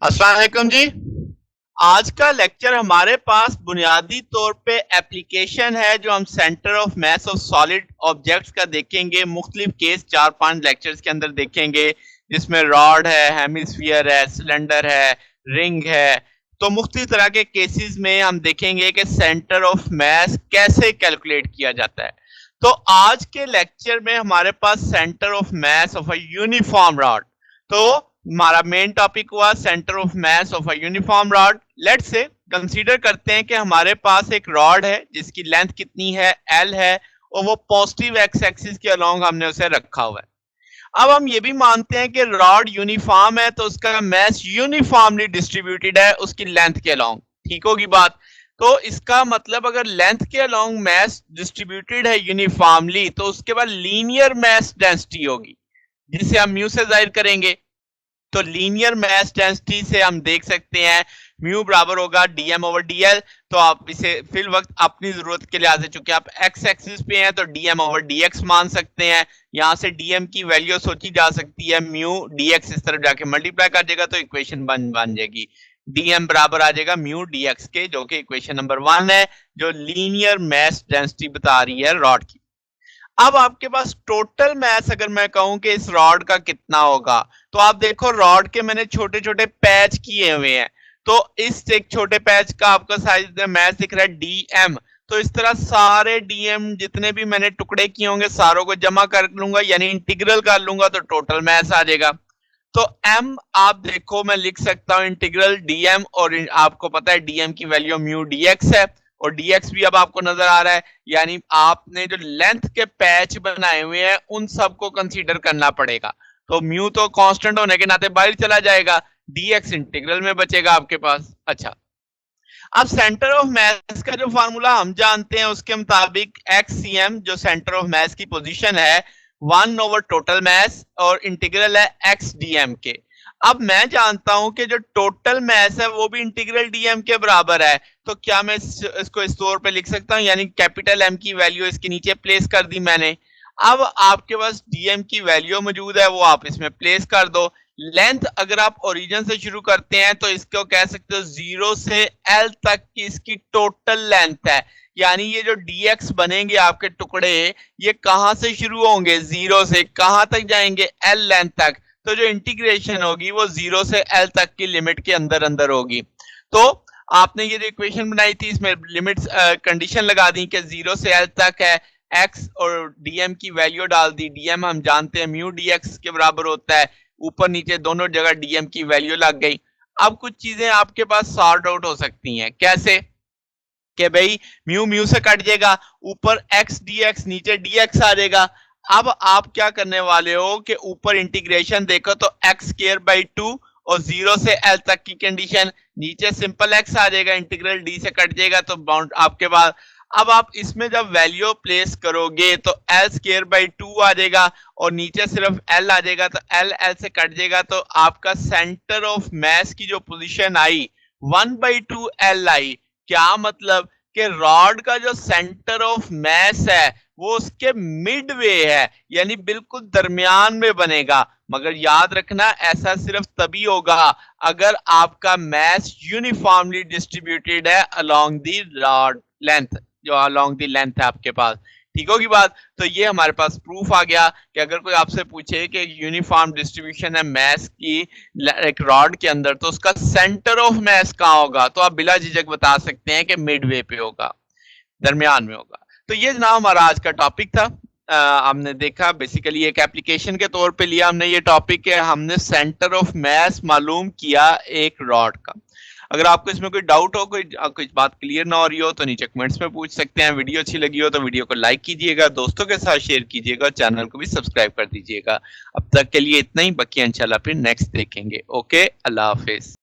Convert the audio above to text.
अस्सलाम वालेकुम जी। आज का लेक्चर हमारे पास बुनियादी तौर पे एप्लीकेशन है जो हम centre of mass of solid objects का देखेंगे। मुख्तलिफ केस 4-5 लेक्चर्स के अंदर देखेंगे जिसमें रॉड है, हेमिस्फीयर है, सिलेंडर है, रिंग है। तो मुख्तलिफ तरह के केसेस में हम देखेंगे कि सेंटर ऑफ मास कैसे कैलकुलेट किया जाता है। तो आज के लेक्चर में हमारे पास centre of mass of a uniform rod. तो हमारा मेन टॉपिक हुआ centre of mass of a uniform rod. Let's say consider करते हैं कि हमारे पास एक रॉड है जिसकी लेंथ कितनी है, एल है, और वो पॉजिटिव एक्स एक्सिस के अलोंग हमने उसे रखा हुआ है। अब हम ये भी मानते हैं कि रॉड यूनिफॉर्म है तो उसका मास यूनिफॉर्मली डिस्ट्रीब्यूटेड है उसकी लेंथ के अलोंग। ठीक होगी बात। तो इसका मतलब अगर लेंथ के अलोंग मास डिस्ट्रीब्यूटेड है यूनिफॉर्मली तो उसके बाद लीनियर मास डेंसिटी होगी जिसे हम म्यू से जाहिर करेंगे। तो लीनियर मास डेंसिटी से हम देख सकते हैं म्यू बराबर होगा डीएम ओवर डीएल। तो आप इसे फिल वक्त अपनी जरूरत के लिहाज से, चूंकि आप एक्स एक्सिस पे हैं तो डीएम ओवर डीएक्स मान सकते हैं। यहां से डीएम की वैल्यू सोची जा सकती है म्यू डीएक्स, इस तरफ जाके मल्टीप्लाई कर देगा तो इक्वेशन बन जाएगी। डीएम बराबर आ जाएगा म्यू डीएक्स के, जो कि इक्वेशन नंबर 1 है जो लीनियर मास डेंसिटी बता रही है रॉड की। अब आपके पास टोटल मास अगर मैं कहूं कि इस रॉड का कितना होगा, तो आप देखो रॉड के मैंने छोटे छोटे पैच किए हुए हैं। तो इस एक छोटे पैच का आपका साइज मास दिख रहा है डीएम। तो इस तरह सारे डीएम जितने भी मैंने टुकड़े किए होंगे सारों को जमा कर लूंगा, यानी इंटीग्रल कर लूंगा तो टोटल मास आ जाएगा। तो m आप देखो मैं लिख सकता हूं इंटीग्रल dm, और आपको पता है dm की वैल्यू म्यू dx है, और dx भी अब आपको नजर आ रहा है। यानी आपने जो लेंथ के पैच बनाए हुए हैं उन सबको कंसीडर करना पड़ेगा। तो म्यू तो कांस्टेंट होने के नाते बाहर चला जाएगा, dx इंटीग्रल में बचेगा आपके पास। अच्छा, अब सेंटर ऑफ मास का जो फार्मूला हम जानते हैं उसके मुताबिक XCM जो सेंटर ऑफ मास की पोजीशन है 1 ओवर टोटल मास, और इंटीग्रल है XDM के। अब मैं जानता हूं कि जो टोटल मास है वो भी इंटीग्रल डीएम के बराबर है। तो क्या मैं इसको इस तौर पे लिख सकता हूं, यानी कैपिटल एम की वैल्यू इसके नीचे प्लेस कर दी मैंने। अब आपके पास डीएम की वैल्यू मौजूद है वो आप इसमें प्लेस कर दो। लेंथ अगर आप ओरिजिन से शुरू करते हैं तो इसको कह सकते हो 0 से L तक की इसकी टोटल लेंथ है। यानी ये जो dx बनेंगे आपके टुकड़े, ये कहां से शुरू होंगे, 0 से कहां तक जाएंगे, L लेंथ तक। तो जो इंटीग्रेशन होगी वो 0 से L तक की लिमिट के अंदर अंदर होगी। तो आपने ये जो इक्वेशन बनाई थी इसमें लिमिट्स कंडीशन लगा दी कि 0 से L तक है, x और dm की वैल्यू डाल दी। dm हम जानते हैं म्यू dx के बराबर होता है, ऊपर नीचे दोनों जगह डीएम की वैल्यू लग गई। अब कुछ चीजें आपके पास सॉर्ट आउट हो सकती हैं। कैसे कि भाई म्यू म्यू से कट जाएगा, ऊपर एक्स डीएक्स नीचे डीएक्स आ जाएगा। अब आप क्या करने वाले हो कि ऊपर इंटीग्रेशन देखो तो एक्स स्क्वायर बाई 2 और 0 से एल तक की कंडीशन, नीचे सिंपल एक्स आ जाएगा, इंटीग्रल डी से कट जाएगा तो बाउंड आपके पास। अब आप इसमें जब वैल्यू प्लेस करोगे तो एल स्क्वायर बाई 2 आ जाएगा और नीचे सिर्फ एल आ जाएगा, तो एल एल से कट जाएगा। तो आपका सेंटर ऑफ मास की जो पोजीशन आई 1/2 एल आई। क्या मतलब कि रॉड का जो सेंटर ऑफ मास है वो उसके मिडवे है, यानी बिल्कुल दरमियान में बनेगा। मगर याद रखना ऐसा सिर्फ तभी होगा अगर आपका मास यूनिफॉर्मली डिस्ट्रीब्यूटेड है अलोंग दी रॉड लेंथ, जो अलोंग दी लेंथ है आपके पास। ठीक होगी बात। तो ये हमारे पास प्रूफ आ गया कि अगर कोई आपसे पूछे कि यूनिफॉर्म डिस्ट्रीब्यूशन है मास की एक रॉड के अंदर तो उसका सेंटर ऑफ मास कहाँ होगा, तो आप बिला झिझक बता सकते हैं कि मिडवे पे होगा, दरमियान में होगा। तो ये जनाब हमारा आज का टॉपिक था। हमने देखा बेसिकली एक एप्लीकेशन के तौर पे लिया हमने ये टॉपिक है, हमने सेंटर ऑफ मास मालूम किया एक रॉड का। अगर आपको इसमें कोई डाउट हो, कोई बात क्लियर ना हो रही हो तो नीचे कमेंट्स में पूछ सकते हैं। वीडियो अच्छी लगी हो तो वीडियो को लाइक कीजिएगा, दोस्तों के साथ शेयर कीजिएगा, चैनल को भी सब्सक्राइब कर दीजिएगा। अब तक के लिए इतना ही, बाकी इंशाल्लाह फिर नेक्स्ट देखेंगे। ओके, अल्लाह हाफिज।